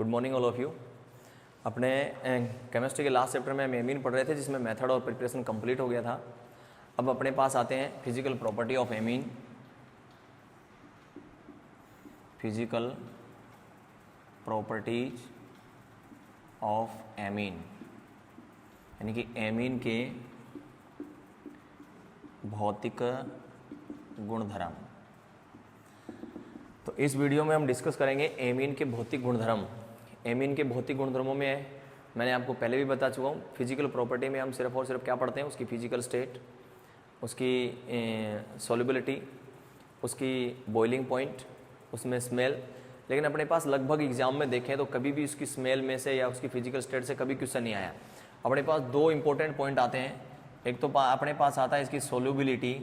Good morning all of you. अपने chemistry के last chapter में हम एमीन पढ़ रहे थे, जिसमें मेथड और प्रिपरेशन कंप्लीट हो गया था। अब अपने पास आते हैं physical property of amine. Physical properties of amine, यानी कि एमीन के भौतिक गुणधर्म। तो इस वीडियो में हम डिस्कस करेंगे एमीन के भौतिक गुणधर्म। एमीन के भौतिक गुणधर्मों में मैंने आपको पहले भी बता चुका हूँ। फिजिकल प्रॉपर्टी में हम सिर्फ और सिर्फ क्या पढ़ते हैं, उसकी फिजिकल स्टेट, उसकी सॉल्युबिलिटी, उसकी बॉइलिंग पॉइंट, उसमें स्मेल। लेकिन अपने पास लगभग एग्जाम में देखें तो कभी भी उसकी स्मेल में से या उसकी फिजिकल स्टेट से कभी क्वेश्चन नहीं आया। अपने पास दो इंपॉर्टेंट पॉइंट आते हैं। एक तो अपने पास आता है इसकी सॉल्युबिलिटी,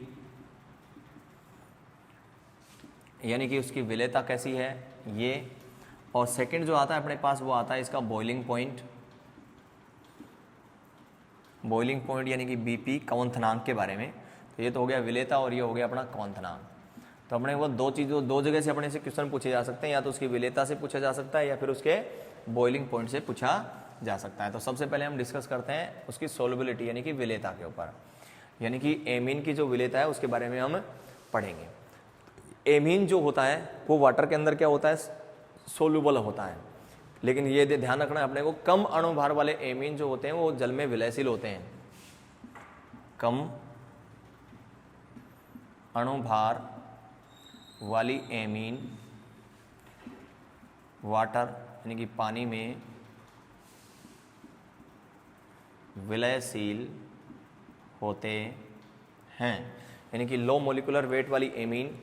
यानी कि उसकी विलेयता कैसी है ये, और सेकंड जो आता है अपने पास वो आता है इसका बॉइलिंग पॉइंट। बॉइलिंग पॉइंट यानी कि बीपी, क्वथनांक के बारे में। तो ये तो हो गया विलेयता और ये हो गया अपना क्वथनांक। तो अपने वो दो चीज़ों, दो जगह से अपने से क्वेश्चन पूछे जा सकते हैं, या तो उसकी विलेयता से पूछा जा सकता है या फिर उसके बॉइलिंग पॉइंट से पूछा जा सकता है। तो सबसे पहले हम डिस्कस करते हैं उसकी सॉल्युबिलिटी यानी कि विलेयता के ऊपर, यानी कि एमीन की जो विलेयता है उसके बारे में हम पढ़ेंगे। एमीन जो होता है वो वाटर के अंदर क्या होता है, सोल्यूबल होता है। लेकिन ये ध्यान रखना है अपने को, कम अणुभार वाले एमीन जो होते हैं वो जल में विलयशील होते हैं। कम अणुभार वाली एमीन वाटर यानी कि पानी में विलयशील होते हैं। यानी कि लो मोलिकुलर वेट वाली एमीन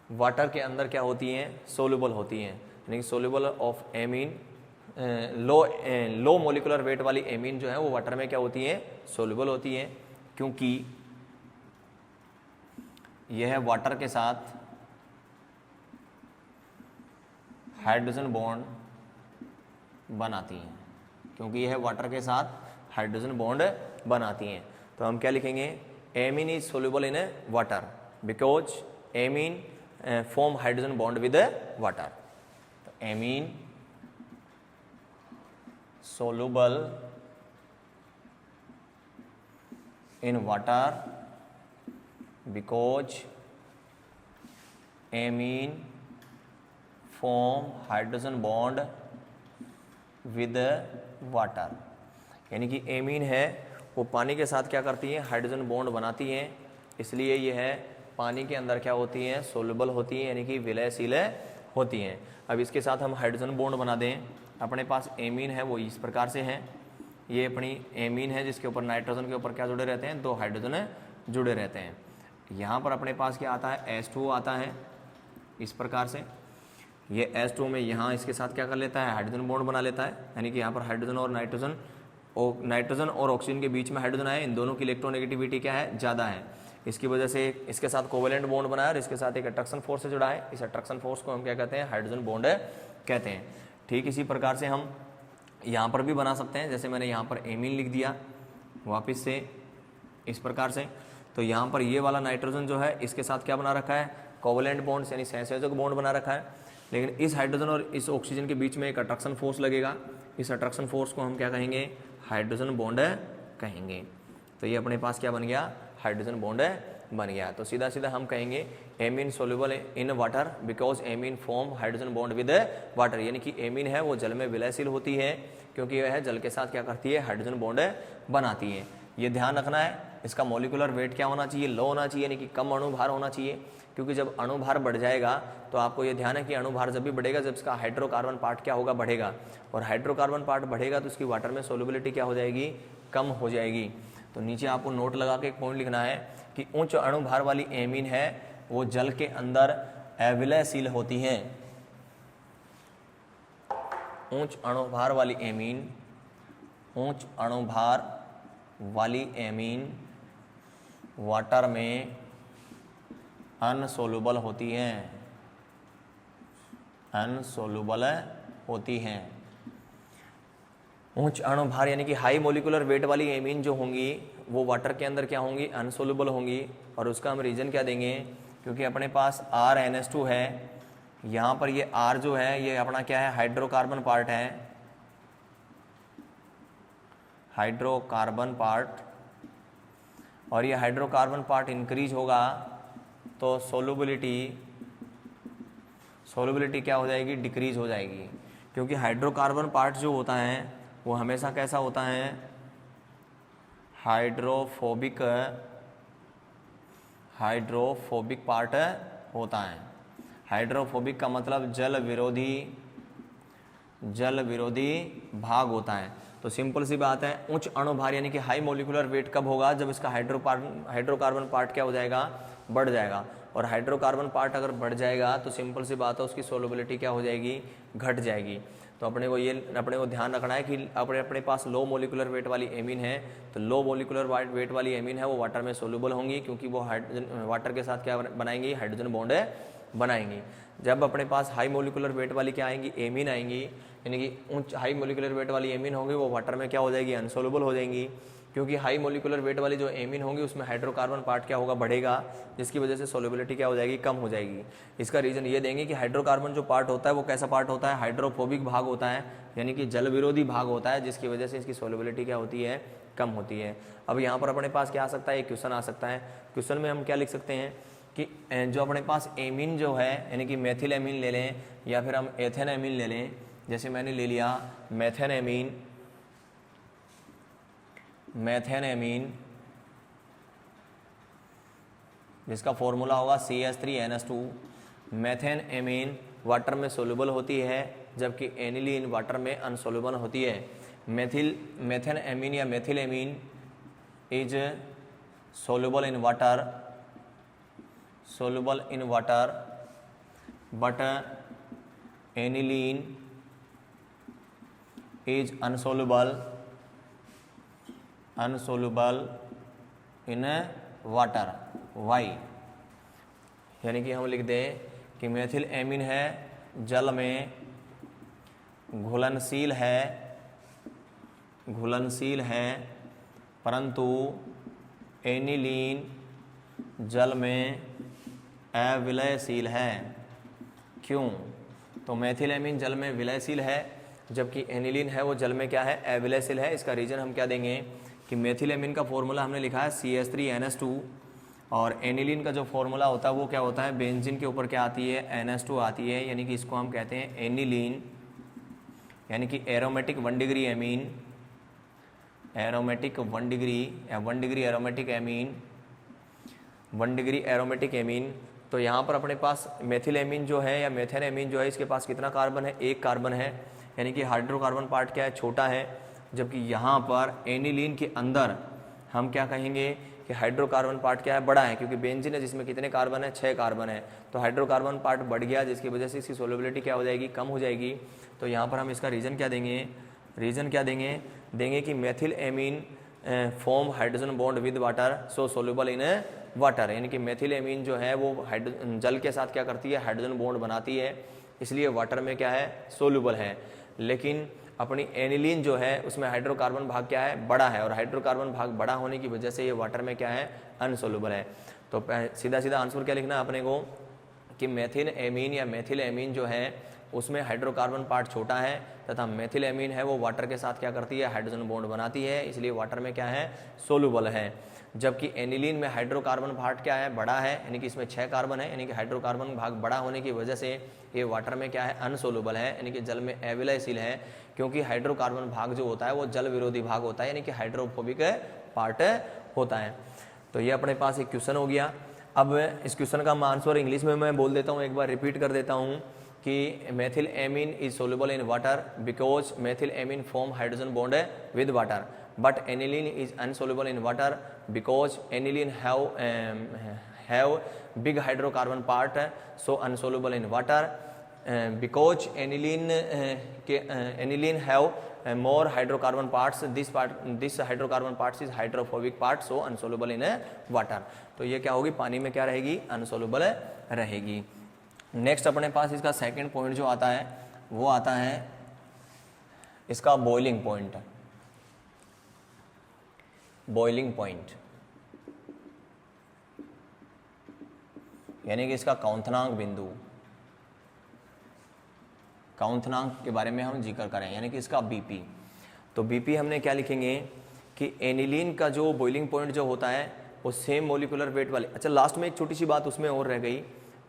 वाटर के अंदर क्या होती हैं, सोल्यूबल होती हैं। यानी कि soluble of amine, low molecular weight वाली एमीन जो है वो वाटर में क्या होती हैं, सोल्यूबल होती हैं, क्योंकि यह वाटर के साथ हाइड्रोजन बॉन्ड बनाती हैं। क्योंकि यह वाटर के साथ हाइड्रोजन बॉन्ड बनाती हैं। तो हम क्या लिखेंगे, amine is soluble in water because amine form hydrogen bond with water. तो amine soluble in water because amine form hydrogen bond with water। यानी कि एमीन है वो पानी के साथ क्या करती है, हाइड्रोजन बॉन्ड बनाती हैं, इसलिए ये है पानी के अंदर क्या होती हैं, सोल्यूबल होती हैं, यानी कि विलयशील होती हैं। अब इसके साथ हम हाइड्रोजन बॉन्ड बना दें। अपने पास एमीन है वो इस प्रकार से है, ये अपनी एमीन है जिसके ऊपर नाइट्रोजन के ऊपर क्या जुड़े रहते हैं, दो हाइड्रोजन जुड़े रहते हैं। यहाँ पर अपने पास क्या आता है, H2O आता है इस प्रकार से। ये H2O में यहाँ इसके साथ क्या कर लेता है, हाइड्रोजन बॉन्ड बना लेता है। यानी कि यहाँ पर हाइड्रोजन और ऑक्सीजन के बीच में हाइड्रोजन आए, इन दोनों की इलेक्ट्रोनेगेटिविटी क्या है, ज़्यादा है। इसकी वजह से इसके साथ कोवेलेंट बॉन्ड बनाया और इसके साथ एक अट्रैक्शन फोर्स से जुड़ा है। इस अट्रैक्शन फोर्स को हम क्या कहते हैं, हाइड्रोजन बॉन्ड कहते हैं। ठीक इसी प्रकार से हम यहाँ पर भी बना सकते हैं। जैसे मैंने यहाँ पर एमीन लिख दिया वापस से इस प्रकार से। तो यहाँ पर ये वाला नाइट्रोजन जो है इसके साथ क्या बना रखा है, कोवेलेंट बॉन्ड यानी सहसंयोजक बॉन्ड बना रखा है। लेकिन इस हाइड्रोजन और इस ऑक्सीजन के बीच में एक अट्रैक्शन फोर्स लगेगा। इस अट्रैक्शन फोर्स को हम क्या कहेंगे, हाइड्रोजन बॉन्ड कहेंगे। तो ये अपने पास क्या बन गया, हाइड्रोजन बॉन्ड बन गया। तो सीधा सीधा हम कहेंगे amine soluble in water because amine form hydrogen bond with water. यानी कि एमीन है वो जल में विलयशील होती है क्योंकि वह जल के साथ क्या करती है, हाइड्रोजन बॉन्ड बनाती है। ये ध्यान रखना है। इसका मोलिकुलर वेट क्या होना चाहिए, लो होना चाहिए, यानी कि कम अणुभार होना चाहिए। क्योंकि जब अणुभार बढ़ जाएगा तो आपको ये ध्यान है कि अणुभार जब भी बढ़ेगा जब इसका हाइड्रोकार्बन पार्ट क्या होगा, बढ़ेगा। और हाइड्रोकार्बन पार्ट बढ़ेगा तो उसकी वाटर में सोल्युबिलिटी क्या हो जाएगी, कम हो जाएगी। तो नीचे आपको नोट लगा के एक पॉइंट लिखना है कि उच्च अणुभार वाली एमीन है वो जल के अंदर अविलयशील होती हैं। उच्च अणुभार वाली एमीन, उच्च अणुभार वाली एमीन वाटर में अनसोल्युबल होती हैं, अनसोल्युबल होती हैं। उच्च अणुभार यानी कि हाई मोलिकुलर वेट वाली एमीन जो होंगी वो वाटर के अंदर क्या होंगी, अनसोल्युबल होंगी। और उसका हम रीजन क्या देंगे, क्योंकि अपने पास RNH2 है, यहाँ पर ये R जो है ये अपना क्या है, हाइड्रोकार्बन पार्ट है, हाइड्रोकार्बन पार्ट, और ये हाइड्रोकार्बन पार्ट इंक्रीज होगा तो सोलुबिलिटी क्या हो जाएगी, डिक्रीज हो जाएगी, क्योंकि हाइड्रोकार्बन पार्ट जो होता है वो हमेशा कैसा होता है, हाइड्रोफोबिक पार्ट होता है। हाइड्रोफोबिक का मतलब जल विरोधी भाग होता है। तो सिंपल सी बात है, उच्च अणुभार यानी कि हाई मोलिकुलर वेट कब होगा, जब इसका हाइड्रोकार्बन पार्ट क्या हो जाएगा, बढ़ जाएगा। और हाइड्रोकार्बन पार्ट अगर बढ़ जाएगा तो सिंपल सी बात है उसकी सोलबिलिटी क्या हो जाएगी, घट जाएगी। तो अपने को ध्यान रखना है कि अपने पास लो मोलिकुलर वेट वाली एमीन है, तो लो मोलिकुलर वेट वाली एमीन है वो वाटर में सोल्यूबल होंगी, क्योंकि वो वाटर के साथ क्या बनाएंगी, हाइड्रोजन बॉन्ड बनाएंगी। जब अपने पास हाई मोलिकुलर वेट वाली क्या आएंगी, एमीन आएंगी, यानी कि उच्च हाई मोलिकुलर वेट वाली एमीन होंगी, वो वाटर में क्या हो जाएगी, अनसोल्यूबल हो जाएंगी, क्योंकि हाई मोलिकुलर वेट वाली जो एमीन होंगी उसमें हाइड्रोकार्बन पार्ट क्या होगा, बढ़ेगा, जिसकी वजह से सोल्युबिलिटी क्या हो जाएगी, कम हो जाएगी। इसका रीजन ये देंगे कि हाइड्रोकार्बन जो पार्ट होता है वो कैसा पार्ट होता है, हाइड्रोफोबिक भाग होता है, यानी कि जल विरोधी भाग होता है, जिसकी वजह से इसकी सोल्युबिलिटी क्या होती है, कम होती है। अब यहाँ पर अपने पास क्या आ सकता है, एक क्वेश्चन आ सकता है। क्वेश्चन में हम क्या लिख सकते हैं कि जो अपने पास एमीन जो है, यानी कि मेथिल एमीन ले लें या फिर हम एथेन एमीन ले लें। जैसे मैंने ले लिया मेथेन एमीन, जिसका फॉर्मूला होगा CH3NH2। मेथेन एमीन वाटर में सोल्यूबल होती है, जबकि एनिलीन वाटर में अनसोल्यूबल होती है। मेथेन एमीन या methyl amine is soluble in water but aniline is insoluble in water. Why, यानी कि हम लिख दें कि मेथिल एमीन है, जल में घुलनशील है, परंतु एनिलीन जल में अविलयशील है। क्यों? तो मेथिल एमीन जल में विलयशील है, जबकि एनिलीन है वो जल में क्या है, अविलयशील है। इसका रीजन हम क्या देंगे कि मेथिल एमीन का फॉर्मूला हमने लिखा है CH3NH2, और एनिलीन का जो फॉर्मूला होता है वो क्या होता है, बेंजीन के ऊपर क्या आती है, NH2 आती है, यानी कि इसको हम कहते हैं एनिलीन, यानी कि aromatic 1 degree amine, aromatic 1 degree या 1 degree aromatic amine, 1 degree aromatic amine. तो यहाँ पर अपने पास मेथिल एमीन जो है या मेथेन एमीन जो है, इसके पास कितना कार्बन है, एक कार्बन है, यानी कि हाइड्रोकार्बन पार्ट क्या है, छोटा है। जबकि यहाँ पर एनिलीन के अंदर हम क्या कहेंगे कि हाइड्रोकार्बन पार्ट क्या है, बड़ा है, क्योंकि बेंजीन है जिसमें कितने कार्बन है, 6 कार्बन है। तो हाइड्रोकार्बन पार्ट बढ़ गया, जिसकी वजह से इसकी सोल्युबिलिटी क्या हो जाएगी, कम हो जाएगी। तो यहाँ पर हम इसका रीजन क्या देंगे, देंगे कि methyl amine form hydrogen bond with water, so soluble in water, यानी कि मेथिल एमीन जो है वो जल के साथ क्या करती है, हाइड्रोजन बॉन्ड बनाती है, इसलिए वाटर में क्या है, सोल्यूबल है। लेकिन अपनी एनिलीन जो है उसमें हाइड्रोकार्बन भाग क्या है, बड़ा है, और हाइड्रोकार्बन भाग बड़ा होने की वजह से ये वाटर में क्या है, अनसोल्यूबल है। तो सीधा आंसर क्या लिखना है अपने को कि मेथिल एमीन या मेथिल एमीन जो है उसमें हाइड्रोकार्बन पार्ट छोटा है, तथा मेथिल एमीन है वो वाटर के साथ क्या करती है, हाइड्रोजन बॉन्ड बनाती है, इसलिए वाटर में क्या है, सोल्यूबल है। जबकि एनिलीन में हाइड्रोकार्बन पार्ट क्या है, बड़ा है, यानी कि इसमें 6 कार्बन है, यानी कि हाइड्रोकार्बन भाग बड़ा होने की वजह से ये वाटर में क्या है, अनसोल्यूबल है, यानी कि जल में अविलयशील है, क्योंकि हाइड्रोकार्बन भाग जो होता है वो जल विरोधी भाग होता है, यानी कि हाइड्रोफोबिक पार्ट होता है। तो ये अपने पास एक क्वेश्चन हो गया। अब इस क्वेश्चन का आंसर इंग्लिश में मैं बोल देता हूँ, एक बार रिपीट कर देता हूँ कि methyl amine is soluble in water because methyl amine form hydrogen bond with water, but aniline is insoluble in water because aniline have big hydrocarbon part, so अनसोल्यूबल in water. Because aniline have more hydrocarbon parts, this hydrocarbon parts is hydrophobic part, so insoluble in water। तो ये क्या होगी, पानी में क्या रहेगी, अनसोल्यूबल रहेगी। Next अपने पास इसका सेकंड पॉइंट जो आता है वो आता है इसका बॉइलिंग पॉइंट। यानी कि इसका क्वथनांक बिंदु। काउंथनांक के बारे में हम जिक्र करें, यानी कि इसका बीपी। तो बीपी हमने क्या लिखेंगे कि एनिलीन का जो बॉइलिंग पॉइंट जो होता है वो सेम मोलिकुलर वेट वाले। अच्छा, लास्ट में एक छोटी सी बात उसमें और रह गई,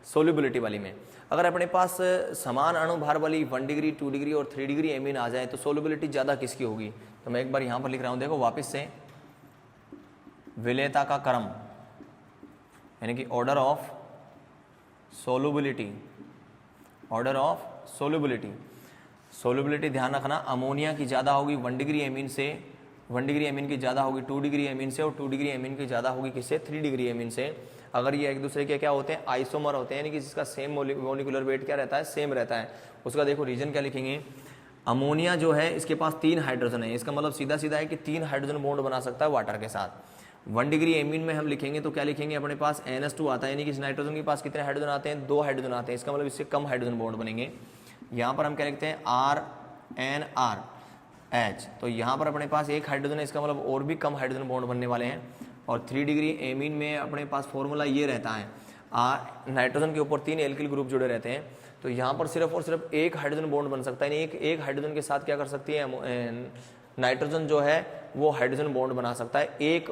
सोल्यूबिलिटी वाली में। अगर अपने पास समान अणु भार वाली 1 डिग्री 2 डिग्री और 3 डिग्री एमीन आ जाए तो सोल्यूबिलिटी ज़्यादा किसकी होगी? तो मैं एक बार यहाँ पर लिख रहा हूँ, देखो वापस से, विलेयता का क्रम यानी कि order of solubility, order of solubility. Solubility ध्यान रखना, अमोनिया की ज़्यादा होगी 1 डिग्री एमीन से, 1 डिग्री एमीन की ज़्यादा होगी 2 डिग्री एमीन से, और 2 डिग्री एमीन की ज़्यादा होगी किससे? 3 डिग्री एमीन से। अगर ये एक दूसरे के क्या होते हैं? आइसोमर होते हैं, यानी कि जिसका सेम मोलिकुलर वेट क्या रहता है? सेम रहता है। उसका देखो रीजन क्या लिखेंगे, अमोनिया जो है इसके पास 3 हाइड्रोजन है, इसका मतलब सीधा सीधा है कि 3 हाइड्रोजन बॉन्ड बना सकता है वाटर के साथ। 1 डिग्री एमीन में हम लिखेंगे तो क्या लिखेंगे, अपने पास NH2 आता है, यानी कि इस नाइट्रोजन के पास कितने हाइड्रोजन आते हैं? 2 हाइड्रोजन आते हैं, इसका मतलब इससे कम हाइड्रोजन बॉन्ड बनेंगे। यहाँ पर हम क्या लिखते हैं? RNRH, तो यहाँ पर अपने पास 1 हाइड्रोजन है, इसका मतलब और भी कम हाइड्रोजन बॉन्ड बनने वाले हैं। और 3 डिग्री एमीन में अपने पास फॉर्मूला ये रहता है, नाइट्रोजन के ऊपर 3 एल्किल ग्रुप जुड़े रहते हैं, तो यहाँ पर सिर्फ और सिर्फ 1 हाइड्रोजन बॉन्ड बन सकता है। एक हाइड्रोजन के साथ क्या कर सकती है नाइट्रोजन जो है वो हाइड्रोजन बॉन्ड बना सकता है एक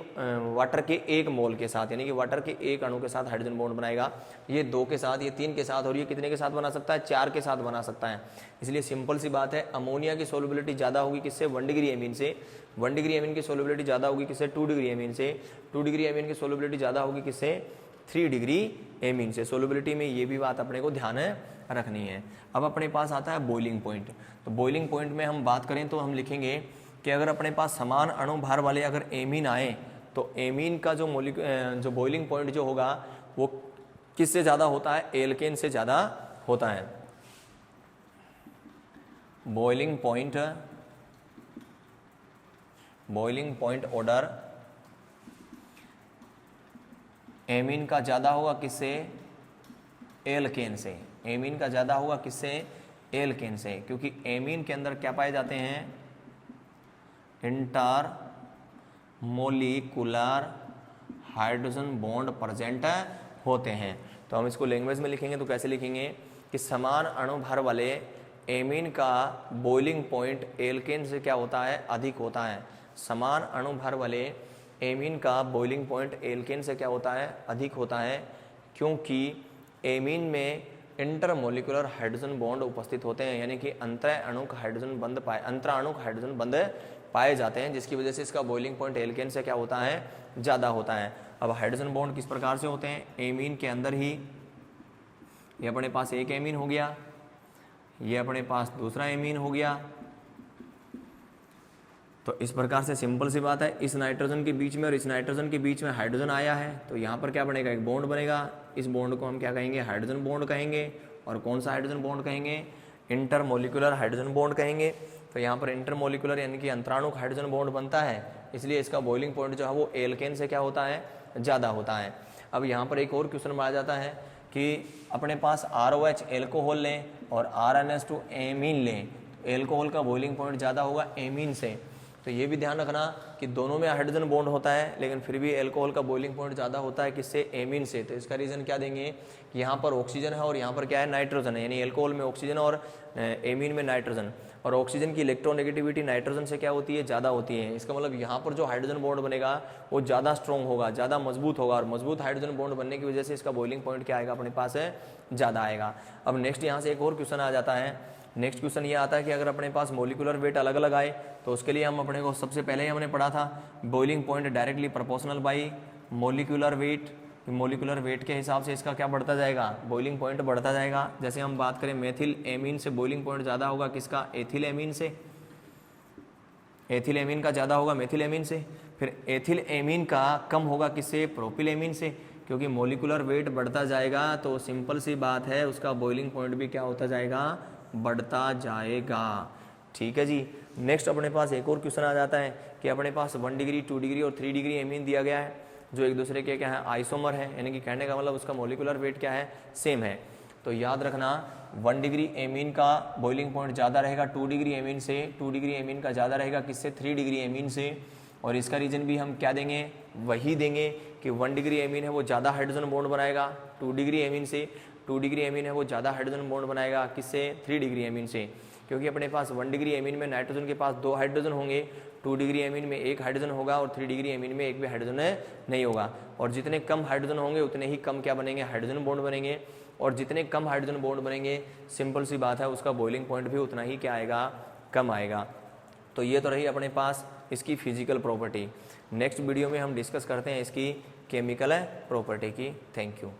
वाटर के 1 मोल के साथ, यानी कि वाटर के 1 अणु के साथ हाइड्रोजन बॉन्ड बनाएगा। ये 2 के साथ, ये 3 के साथ, और ये कितने के साथ बना सकता है? 4 के साथ बना सकता है। इसलिए सिंपल सी बात है, अमोनिया की सोल्युबिलिटी ज़्यादा होगी किससे? 1 डिग्री एमीन से। 1 डिग्री एमीन की सोल्युबिलिटी ज़्यादा होगी किससे? 2 डिग्री एमीन से। 2 डिग्री एमीन की सोल्युबिलिटी ज़्यादा होगी किससे? 3 डिग्री एमीन से। सोल्युबिलिटी में ये भी बात अपने को ध्यान रखनी है। अब अपने पास आता है बॉइलिंग पॉइंट। तो बॉइलिंग पॉइंट में हम बात करें तो हम लिखेंगे कि अगर अपने पास समान अणु भार वाले अगर एमीन आए तो एमीन का जो जो बॉइलिंग पॉइंट जो होगा वो किससे ज़्यादा होता है? एल्केन से ज़्यादा होता है। बॉइलिंग पॉइंट ऑर्डर एमीन का ज़्यादा होगा किससे? एल्केन से। एमीन का ज़्यादा होगा किससे? एल्केन से, क्योंकि एमीन के अंदर क्या पाए जाते हैं? Inter molecular hydrogen bond present होते हैं। तो हम इसको लैंग्वेज में लिखेंगे तो कैसे लिखेंगे कि समान अणु भार वाले एमीन का बॉइलिंग पॉइंट एल्केन से क्या होता है? अधिक होता है। समान अणु भार वाले एमीन का बॉइलिंग पॉइंट एल्केन से क्या होता है? अधिक होता है, क्योंकि एमीन में इंटरमोलिकुलर हाइड्रोजन बॉन्ड उपस्थित होते हैं, यानी कि अंतराणुक हाइड्रोजन बंध पाए जाते हैं, जिसकी वजह से इसका बॉइलिंग पॉइंट एल्केन से क्या होता है? ज़्यादा होता है। अब हाइड्रोजन बॉन्ड किस प्रकार से होते हैं? एमीन के अंदर ही, ये अपने पास एक एमीन हो गया, ये अपने पास दूसरा एमीन हो गया। तो इस प्रकार से सिंपल सी बात है, इस नाइट्रोजन के बीच में और इस नाइट्रोजन के बीच में हाइड्रोजन आया है, तो यहाँ पर क्या बनेगा? एक बॉन्ड बनेगा। इस बॉन्ड को हम क्या कहेंगे? हाइड्रोजन बॉन्ड कहेंगे। और कौन सा हाइड्रोजन बॉन्ड कहेंगे? इंटरमोलिकुलर हाइड्रोजन बॉन्ड कहेंगे। तो यहाँ पर इंटरमोलिकुलर यानी कि अंतराणुक हाइड्रोजन बॉन्ड बनता है, इसलिए इसका बॉइलिंग पॉइंट जो है वो एल्केन से क्या होता है? ज़्यादा होता है। अब यहाँ पर एक और क्वेश्चन आ जाता है कि अपने पास ROH एल्कोहल लें और RNH2 एमीन लें, एल्कोहल का बॉइलिंग पॉइंट ज़्यादा होगा एमीन से। तो ये भी ध्यान रखना कि दोनों में हाइड्रोजन बॉन्ड होता है, लेकिन फिर भी एल्कोहल का बॉइलिंग पॉइंट ज़्यादा होता है किससे? एमीन से। तो इसका रीज़न क्या देंगे कि यहाँ पर ऑक्सीजन है और यहाँ पर क्या है? नाइट्रोजन है, यानी एल्कोहल में ऑक्सीजन और एमीन में नाइट्रोजन। और ऑक्सीजन की इलेक्ट्रोनेगेटिविटी नाइट्रोजन से क्या होती है? ज़्यादा होती है। इसका मतलब यहाँ पर जो हाइड्रोजन बॉन्ड बनेगा वो ज़्यादा स्ट्रॉन्ग होगा, ज़्यादा मजबूत होगा, और मजबूत हाइड्रोजन बॉन्ड बनने की वजह से इसका बॉइलिंग पॉइंट क्या आएगा? अपने पास है ज़्यादा आएगा। अब नेक्स्ट यहाँ से एक और क्वेश्चन आ जाता है। नेक्स्ट क्वेश्चन ये आता है कि अगर अपने पास मोलिकुलर वेट अलग अलग आए तो उसके लिए हम अपने को सबसे पहले ही हमने पढ़ा था boiling point directly proportional by molecular weight. Molecular weight के हिसाब से इसका क्या बढ़ता जाएगा? बॉइलिंग पॉइंट बढ़ता जाएगा। जैसे हम बात करें मेथिल एमीन से बॉइलिंग पॉइंट ज़्यादा होगा किसका? एथिल एमीन से। एथिल एमीन का ज़्यादा होगा मेथिल एमीन से। फिर एथिल एमीन का कम होगा किससे? प्रोपिल एमीन से। क्योंकि मोलिकुलर वेट बढ़ता जाएगा तो सिंपल सी बात है उसका बॉइलिंग पॉइंट भी क्या होता जाएगा? बढ़ता जाएगा। ठीक है जी। नेक्स्ट अपने पास एक और क्वेश्चन आ जाता है कि अपने पास 1 डिग्री 2 डिग्री और 3 डिग्री एमीन दिया गया है, जो एक दूसरे के क्या है? आइसोमर है, यानी कि कहने का मतलब उसका मोलिकुलर वेट क्या है? सेम है। तो याद रखना 1 डिग्री एमीन का बॉइलिंग पॉइंट ज़्यादा रहेगा 2 डिग्री एमीन से, 2 डिग्री एमीन का ज़्यादा रहेगा किससे? 3 डिग्री एमीन से। और इसका रीज़न भी हम क्या देंगे? वही देंगे कि 1 डिग्री एमीन है वो ज़्यादा हाइड्रोजन बॉन्ड बनाएगा 2 डिग्री एमीन से। 2 डिग्री एमीन है वो ज़्यादा हाइड्रोजन बॉन्ड बनाएगा किससे, 3 डिग्री एमीन से, क्योंकि अपने पास 1 डिग्री एमीन में नाइट्रोजन के पास 2 हाइड्रोजन होंगे, 2 डिग्री एमीन में 1 हाइड्रोजन होगा और 3 डिग्री एमीन में 1 भी हाइड्रोजन नहीं होगा। और जितने कम हाइड्रोजन होंगे उतने ही कम क्या बनेंगे, हाइड्रोजन बॉन्ड बनेंगे, और जितने कम हाइड्रोजन बॉन्ड बनेंगे सिंपल सी बात है उसका बॉइलिंग पॉइंट भी उतना ही क्या आएगा, कम आएगा। तो ये तो रही अपने पास इसकी फिजिकल प्रॉपर्टी। नेक्स्ट वीडियो में हम डिस्कस करते हैं इसकी केमिकल प्रॉपर्टी की। Thank you.